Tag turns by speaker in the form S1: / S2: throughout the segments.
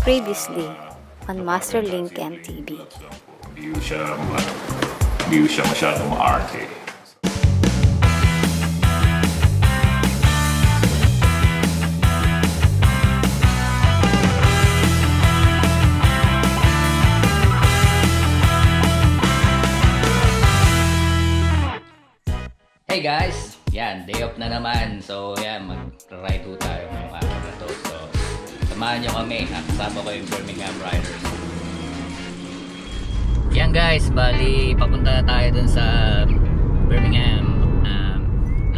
S1: Previously on Masterlink MTV.
S2: Hindi ko siya masyadong maarte.
S3: Hey guys! Yan, day off na naman. So yan, mag-ride po tayo ngayong araw na to. So, samahan nyo kami. Kasama ko yung Birmingham Riders. Yan guys, bali papunta na tayo dun sa Birmingham.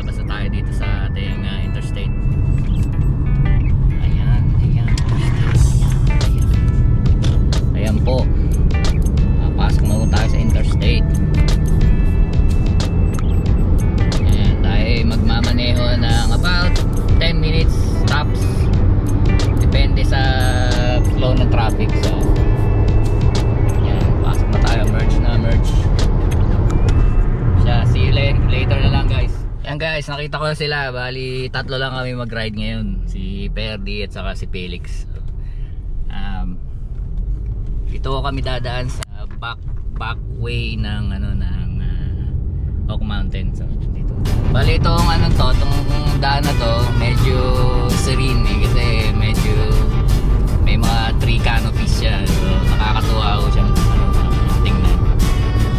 S3: Labas na tayo dito sa ating interstate. Ayan po. Pasok na po tayo sa interstate. Magmamaneho ng about 10 minutes stops, depende sa flow ng traffic. So yan, pasok na tayo, merge siya. See you later na lang guys. Yan guys, nakita ko sila, bali tatlo lang kami mag ride ngayon, si Fherdee at saka si Felix. Dito kami dadaan sa back way ng Oak Mountain. So dito, bali itong itong daan na to medyo serene kasi medyo may mga tree canopies siya. So nakakatuwa ako siyang tingnan.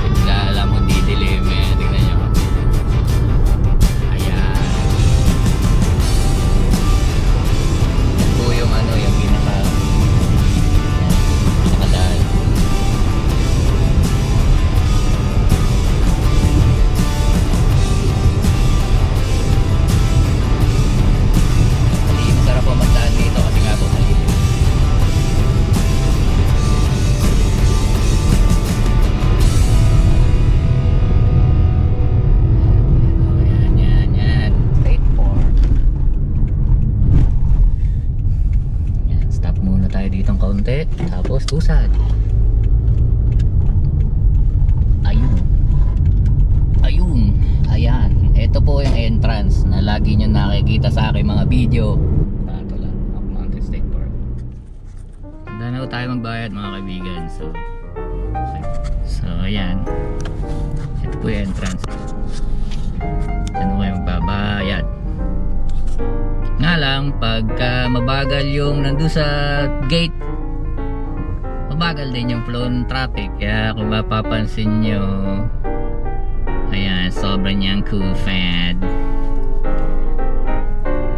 S3: Bigla alam mo didilim eh. Tingnan nyo. Ayan. Yan po yung yung pinakadaan. Tapos tusad. Ayan. Ito po yung entrance na lagi nyo nakikita sa aking mga video. Ito lang, Oak Mountain State Park. Handa na tayo magbayad mga kaibigan. So ayan. Ito po yung entrance. Ano kayo magbabayad? Nga lang, pagka mabagal yung nandun sa gate, mabagal din yung flow ng traffic. Kaya kung mapapansin nyo, ayan, sobrang niyang cool fan.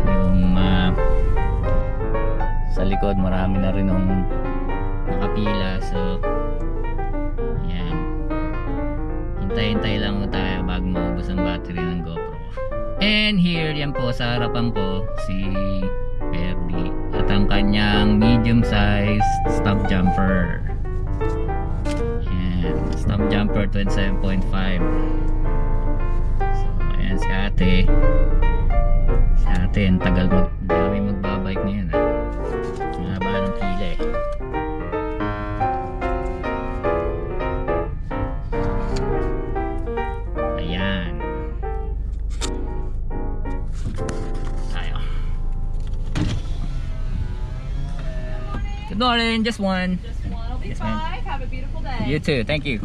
S3: Yung sa likod marami na rin yung nakapila. So ayan, hintay-hintay lang tayo bago maubos ang battery ng GoPro. And here, yan po sa harapan ko si Fherdee at ang kanyang medium-sized stop jumper. Ayan, stop jumper 27.5. So ayan si ate. Ang tagal dami magbabike ngayon ang haba ng pila eh. Ayan tayo. Good morning, just one.
S4: I'll be fine. Have a beautiful day.
S3: You too, thank you.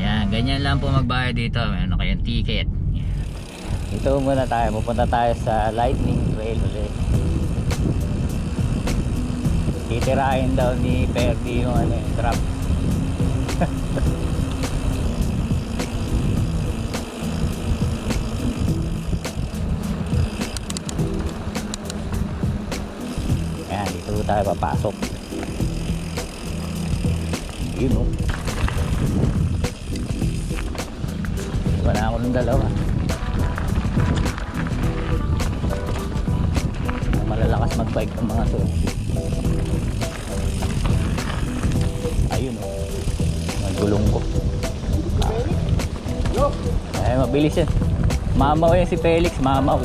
S3: Ayan, ganyan lang po magbayad dito. Ano kayong ticket? Ayan. Dito muna tayo, pupunta tayo sa Lightning Trail ulit. Titirahin daw ni Fherdee yung yung drop. Ayan, dito tayo papasok. Yun o. Iba na ako ng dalawa. Malalakas magbike ng mga to. Ayun o. Nagulong ko. Ay, mabilis yan. Mamaw yan si Felix, mamaw.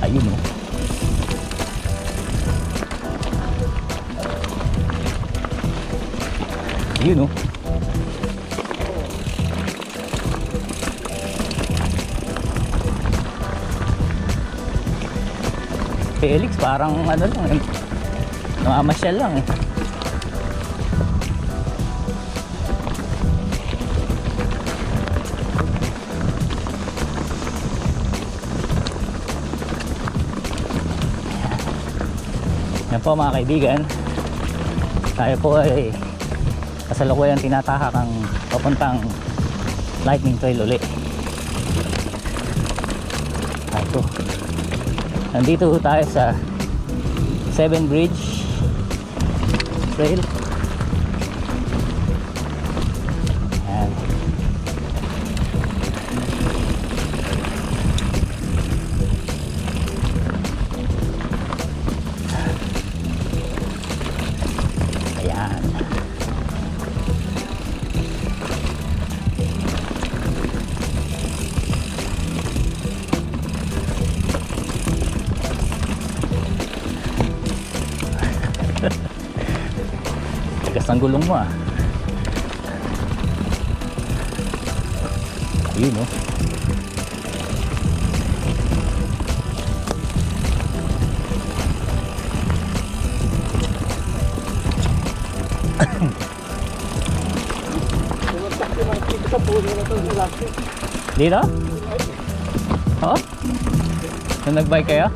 S3: Ayun o. Yun o. Felix parang ano lang eh. Namamasyal lang eh. Yan po mga kaibigan, tayo po ay kasalukuyan tinatahak ang papuntang lightning trail uli. Ito, nandito tayo sa 7 Bridge Trail. Yan. Ayan. Tigas ng gulong mo ah. Ayun oh. Dito? Oh? Nung nag-bike kayo?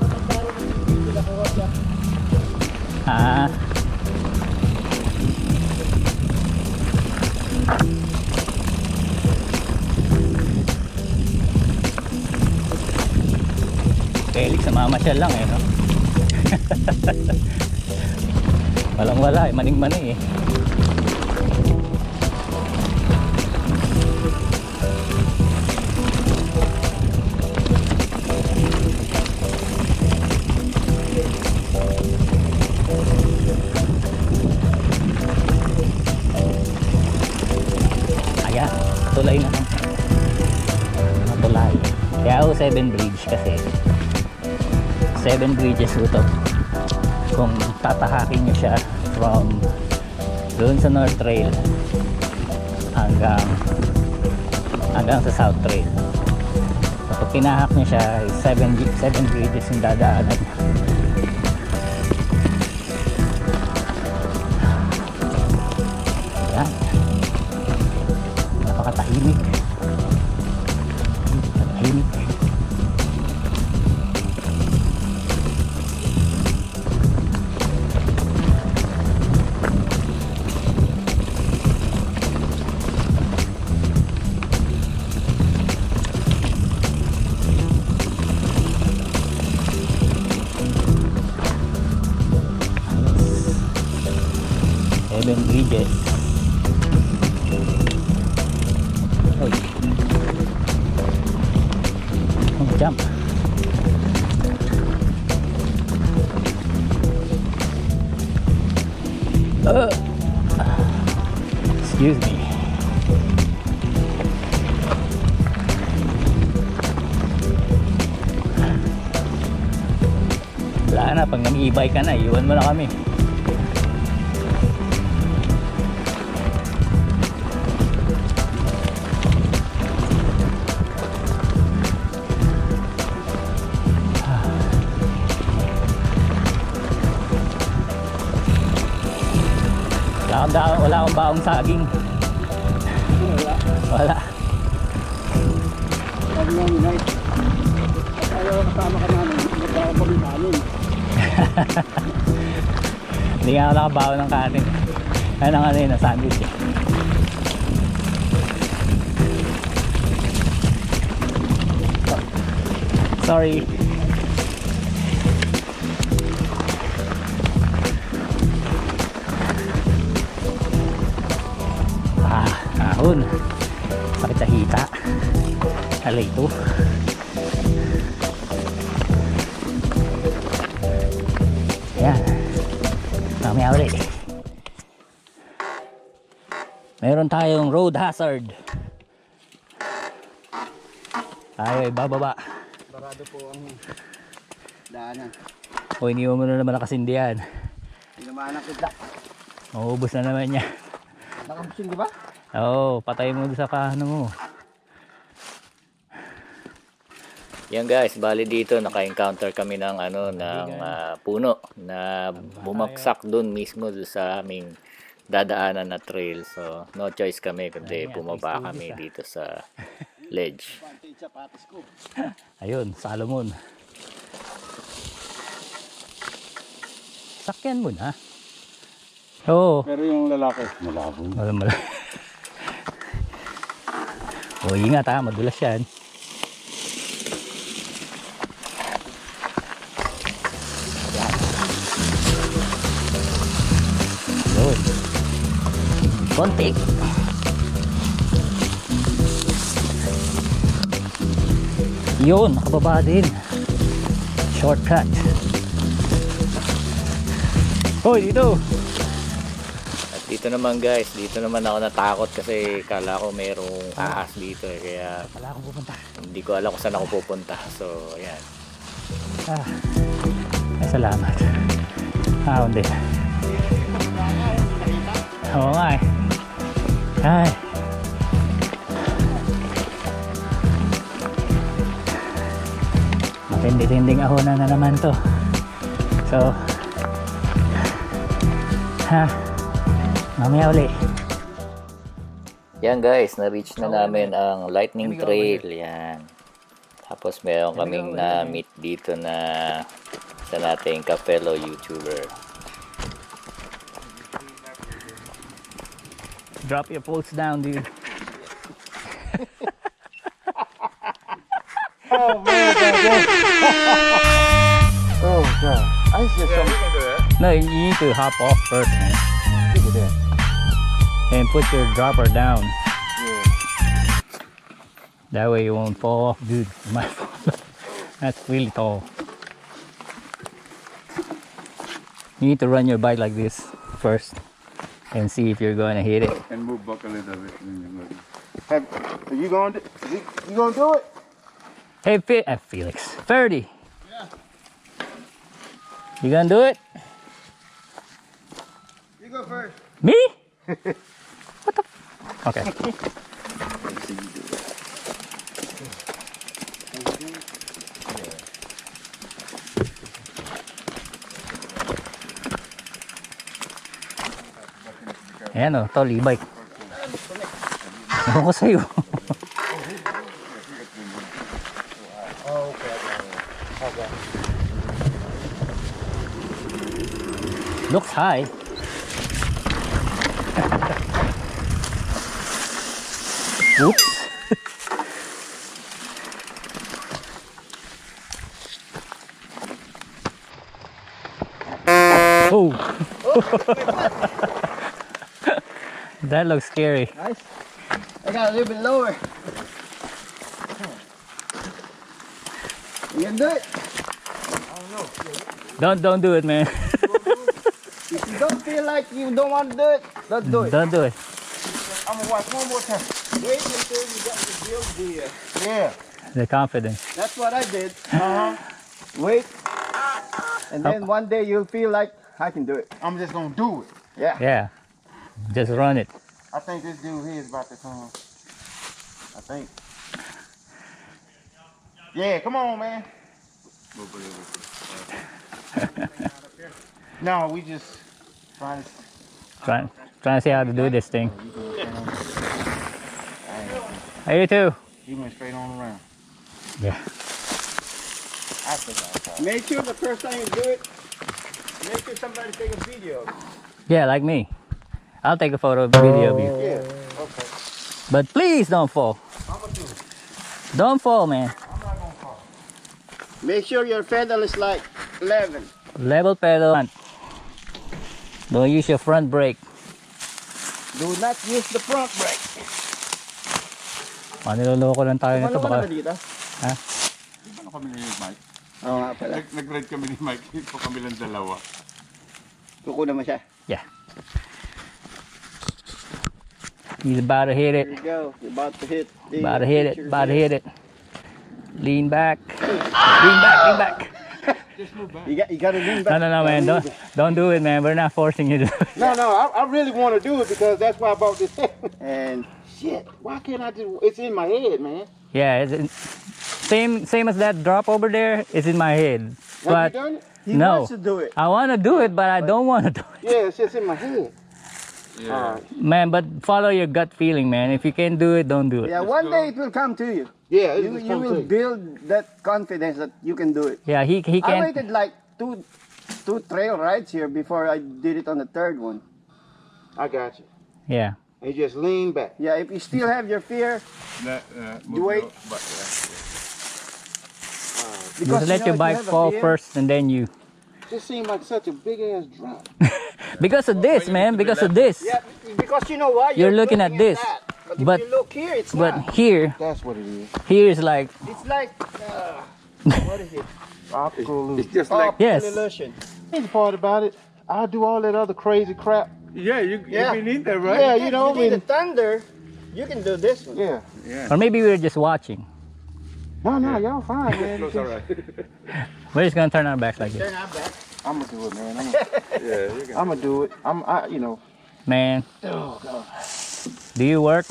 S3: Ah. Felix, namamasyal lang eh, no? Walang wala eh, maning-mani eh. Ayan, tulay na. Tulay. Kaya ako 7 Bridge kasi 7 bridges ito. Kung tatahakin nyo siya from doon sa North Trail hanggang sa South Trail. Kapag tinahak nyo siya, 7 bridges yung dadaanan. Ayan. Napakatahimik. Tahimik. 7 bridges. Oy. Oh, jump. Excuse me. Wala na, pag nag-e-bike ka na, iwan mo na kami. Wala akong baong saging. Wala.
S5: Sabi nga ni Night, ayaw kasama ka namin, magbawa kami kanin.
S3: Hindi nga ako nakabawa ng kanin. Ano nga na yun, na sandwich eh. Sorry. Ahon. Sakit sa hita. Alay ito. Ayan. Mamaya ulit. Meron tayong road hazard. Tayo ay bababa.
S5: Barado po ang daanan.
S3: O iniwan mo na naman nakasindihan.
S5: Tinamaan ang kita.
S3: Maubos na naman niya.
S5: Nakabusin di ba?
S3: Oo, patay mo sa kahano mo. Yan guys, bali dito naka-encounter kami ng puno na bumagsak doon mismo sa aming dadaanan na trail. So no choice kami kundi bumaba kami dito sa ledge. Ayun, Salomon. Sakyan mo na. Oo.
S5: Pero yung lalaki, malabo.
S3: O ingat ha, madulas yan. Yun. Konti. Yun, nakababa din. Shortcut. Hoy, dito. At dito naman guys, dito naman ako natakot kasi kala ko mayroong ahas dito kaya hindi ko alam kung saan ako pupunta. So, ayan. Ay, salamat. Hindi. Oo nga eh. Ay. Matindi-tinding ahonan na naman to. So, mamaya uli. Yan guys, na-reach na namin ang lightning trail. Yan. Tapos meron kaming na-meet dito na sa nating ka-fellow YouTuber. Drop your posts down, dude.
S5: Oh man, oh god. I just
S3: No, you need to hop off first, man.
S5: look at that.
S3: And put your dropper down.
S5: Yeah.
S3: That way you won't fall off, dude. My fault. That's really tall. You need to run your bike like this first and see if you're going to hit it.
S5: And move back a little bit. Are you going to do it?
S3: Hey, Felix. Fherdee.
S5: Yeah.
S3: You gonna do it?
S5: You go first.
S3: Me? What the? Okay. Ayan o, tol, e-bike. Ewan ko sa'yo. Looks high. Oops. Oh. That looks scary.
S5: Nice. I got a little bit lower. You gonna do it?
S3: Don't do it, man.
S5: If you don't feel like you don't want to do it, don't do it.
S3: Don't do it.
S5: I'm gonna watch one more time. Wait until you got the build yeah.
S3: The confidence.
S5: That's what I did. Wait. And then one day you'll feel like I can do it. I'm just gonna do it. Yeah.
S3: Yeah. Just run it.
S5: I think this dude here is about to come. I think. Yeah, come on, man. No, we just trying to.
S3: Trying to see how to do this thing. Hey, you too.
S5: He went straight on around.
S3: Yeah.
S5: Make sure the first time you do it, make sure somebody take a video.
S3: Yeah, like me. I'll take a photo video of you.
S5: Yeah. Okay.
S3: But please don't fall.
S5: I'm gonna do it.
S3: Don't fall, man.
S5: I'm not gonna fall. Make sure your pedal is like 11.
S3: Level pedal. Don't use your front brake.
S5: Do not use the front brake.
S3: Maniloloko lang tayo nito
S5: Ano ba
S3: baka.
S5: dito?
S3: Ha?
S2: Ano kami ni Mike?
S5: Oo nga pala.
S2: Nag-ride kami ni Mike. Ito kami lang dalawa.
S5: Kukunan mo siya.
S3: Yeah. He's about to hit
S5: Here
S3: it.
S5: you go. You're about to hit. the
S3: About to hit it.
S5: picture
S3: About to
S5: here.
S3: hit it. Lean back. Lean back. Lean back.
S5: You gotta lean back.
S3: No, man. Don't do it, man. We're not forcing you to do it.
S5: No, I really want to do it because that's why I bought this. And shit, why can't I just? It's in my head, man.
S3: Yeah, same as that drop over there is in my head. But
S5: Have you done it? He
S3: no,
S5: wants to do it.
S3: I want to do it, but I don't want to do it.
S5: Yeah, it's just in my head.
S2: Yeah.
S3: Man, but follow your gut feeling, man. If you can't do it, don't do it.
S5: Yeah, one day it will come to you.
S6: Yeah,
S5: You will build that confidence that you can do it.
S3: Yeah, he
S5: I
S3: can't.
S5: waited like two trail rides here before I did it on the third one.
S6: I got you.
S3: Yeah.
S6: And you just lean back.
S5: Yeah, if you still have your fear,
S2: You
S5: wait. because
S3: Just let
S5: you
S3: your
S5: know, if you
S3: bike
S5: have a
S3: fall
S5: fear-
S3: first and then you.
S6: This seemed like such a big ass drop.
S3: Because of this, man. Because of this.
S5: Yeah, because you know why
S3: You're looking at this,
S5: that. But if
S3: but-
S5: you look here, it's
S3: But
S5: not.
S3: here,
S6: That's what it is.
S3: here is like,
S5: It's like what is it?
S6: Optical illusion.
S2: It's just like
S3: Yes.
S5: illusion.
S6: The part about it, I do all that other crazy crap.
S2: yeah, you
S5: Yeah.
S2: been in there, right?
S6: Yeah, you know,
S5: you need
S6: when,
S5: the thunder. You can do this one.
S6: yeah.
S2: Yeah.
S3: or maybe we were just watching.
S6: No, y'all fine, man.
S2: Close, all right.
S3: We're just gonna turn our backs like this.
S5: Turn our back.
S6: I'm gonna do it, man.
S2: Yeah, you can.
S6: I'm gonna do it. You know.
S3: Man,
S6: Oh God.
S3: do you work?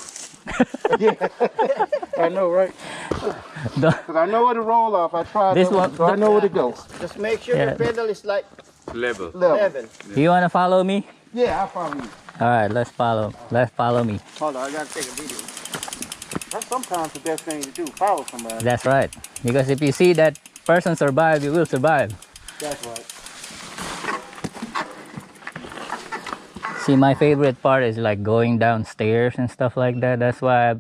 S6: I know, right?
S3: The-
S6: Cause I know where to roll off. I tried
S3: This
S6: that
S3: one-
S6: so I know where to go.
S5: Just make sure
S3: Yeah.
S5: the pedal is like
S2: Level.
S5: level.
S3: You wanna follow me?
S6: Yeah, I follow you.
S3: All right, let's follow. Let's follow me.
S5: Hold on, I gotta take a video.
S6: That's sometimes the best thing to do. Follow somebody.
S3: That's right. Because if you see that person survive, you will survive.
S6: That's right.
S3: See, my favorite part is like going downstairs and stuff like that. That's why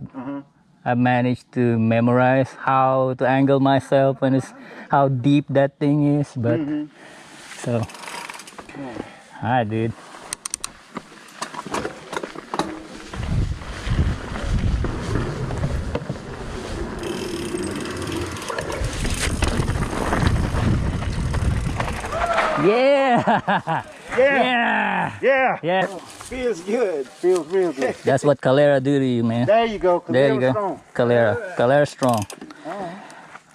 S3: I've managed to memorize how to angle myself and how deep that thing is. But so, all right, dude. Yeah, yeah,
S6: Yeah.
S3: yeah.
S6: Feels good. Feels real good.
S3: That's what Calera do to you, man.
S6: There you go.
S3: There you go.
S6: Strong.
S3: Calera strong.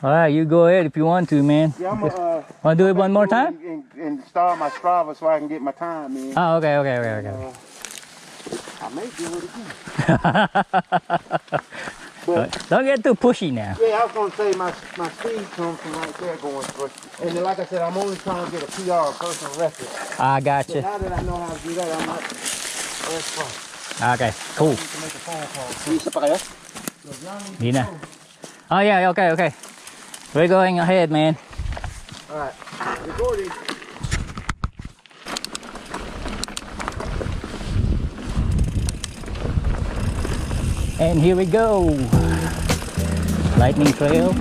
S3: All right, you go ahead if you want to, man.
S6: Yeah, I'm gonna
S3: Want to do it one more time?
S6: and start my Strava so I can get my time in.
S3: Oh, okay.
S6: I may do it again.
S3: Don't get too pushy now.
S6: Yeah, I was gonna say my speed comes from right there going first. And then, like I said, I'm only trying to get a PR, a personal record.
S3: I
S6: So
S3: gotcha.
S6: now that I know how to do that, I'm not. That's fun.
S3: Okay, cool.
S6: To make a phone call.
S5: Isa pa kayo?
S3: Di na. Oh yeah, okay. We're going ahead, man.
S6: All right. Recording.
S3: And here we go. Lightning trail.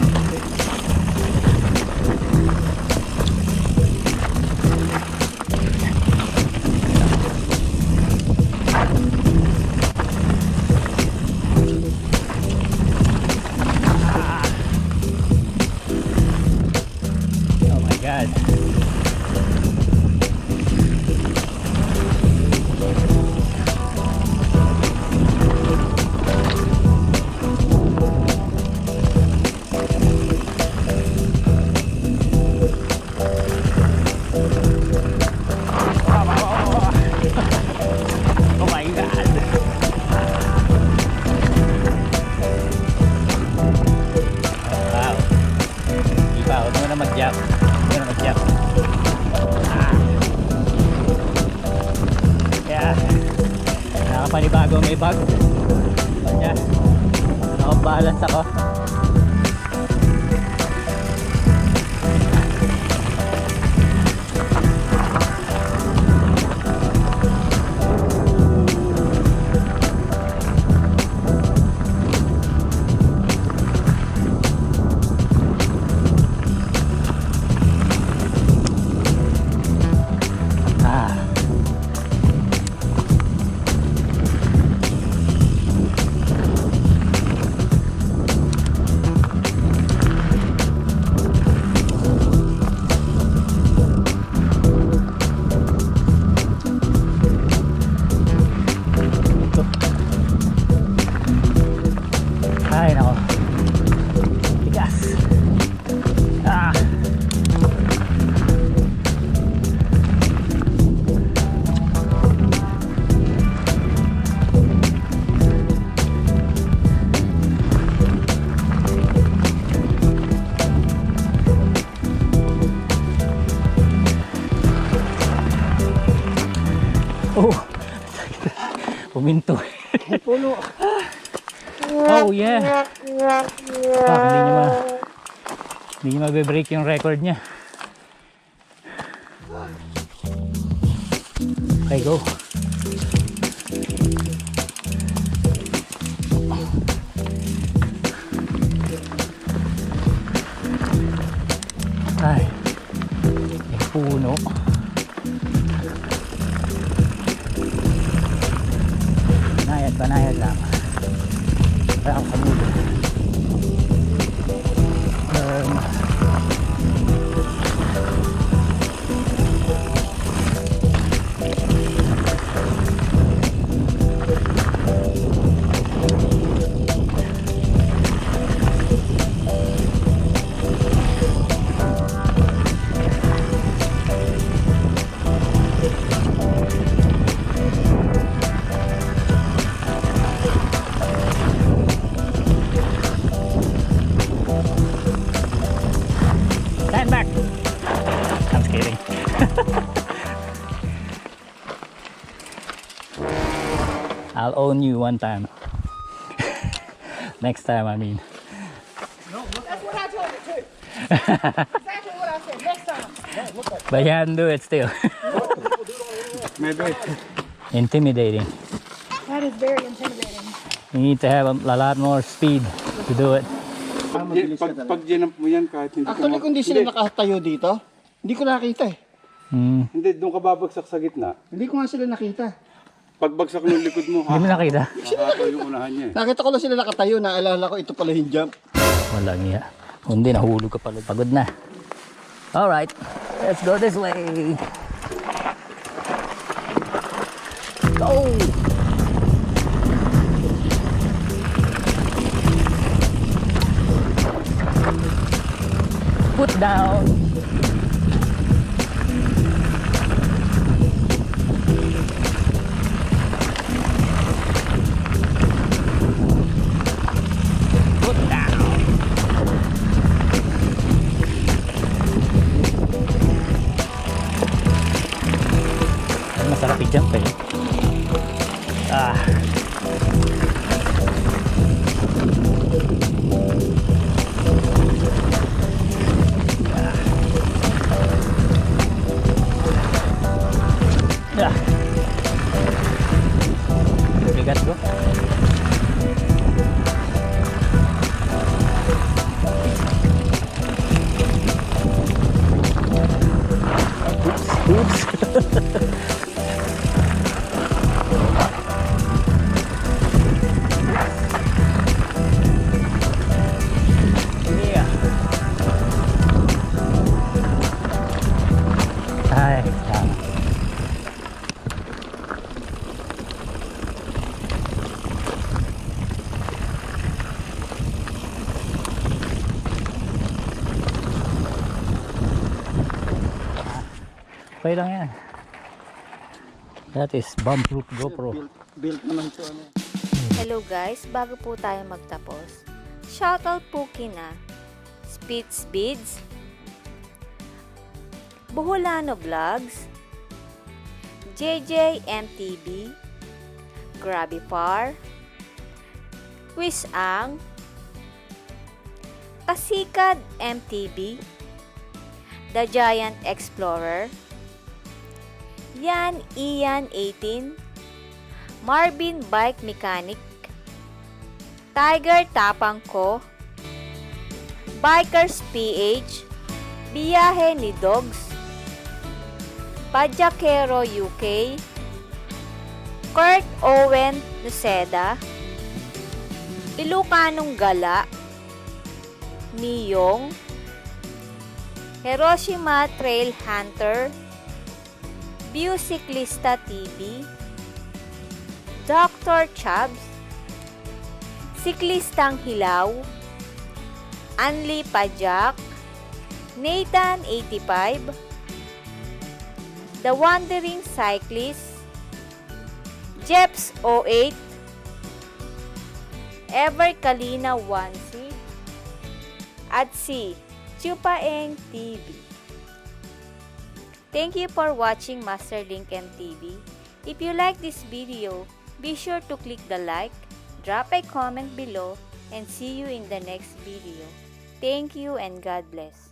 S3: Oh my God. Oh my God. Wow. Iba, huwag mo na mag-jump. Huwag mo na mag-jump. Yeah. Nakapanibago may bag. Kanya. Nakabalance ako. Ah. Puminto.
S5: Puno.
S3: Oh yeah. Hindi niya mabe-break yung record niya. Okay, go. Ay, may puno. Banayad lang. Kaya ako sa mulo. Stand back! I'm just kidding. I'll own you one time. Next time, I mean.
S6: That's what I told you too. Exactly what I said. Next time.
S3: But you hadn't do it still.
S5: Maybe.
S3: Intimidating.
S4: That is very intimidating.
S3: You need to have a lot more speed to do it.
S5: Pag ginamp mo yan kahit hindi
S6: Actually, kung di sila nakatayo dito, hindi ko nakita eh.
S5: Hindi, doon ka babagsak sa gitna.
S6: Hindi ko nga sila nakita.
S5: Pagbagsak ng likod mo,
S3: Hindi mo nakita?
S5: hahataw yung unahan niya.
S6: Nakita ko lang sila nakatayo, naalala ko ito pala yung jump.
S3: Walang iya. Hindi, nahulog ka pala. Pagod na. Alright, let's go this way. Go! Put down. Put down. Masarap i-jump eh. Ah. Ah. Bigat ko. Oops. Yeah. Ay, tama. Okay lang yan. That is bomb-proof GoPro.
S6: Built naman ito. Ano.
S1: Hello guys, bago po tayo magtapos, shoutout po kina Speeds, Buholano Vlogs, JJ MTV, Grabifar, Wisang, Kasikad MTV, The Giant Explorer, Yan Ian 18, Marvin Bike Mechanic, Tiger Tapang Ko, Bikers PH, Biyahe ni Dogs, Pajakero UK, Kurt Owen Noceda, Ilucanong Gala, Niyong, Hiroshima Trail Hunter, View Ciclista TV, Dr. Chubbs, Siklistang Hilaw, Anli Pajak, Nathan 85, The Wandering Cyclist, Jeps 08, Ever Kalina 1C, at si Chupaeng TV. Thank you for watching Master Link and TV. If you like this video, Be sure to click the like, drop a comment below, and see you in the next video. Thank you and God bless.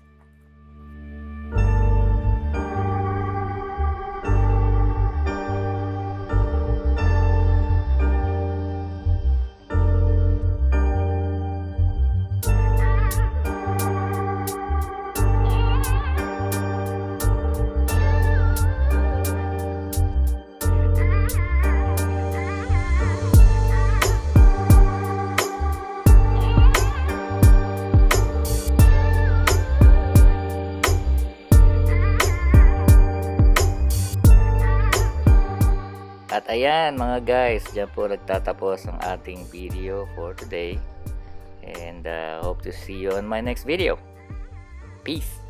S3: At ayan mga guys, dyan po nagtatapos ang ating video for today. And hope to see you on my next video. Peace!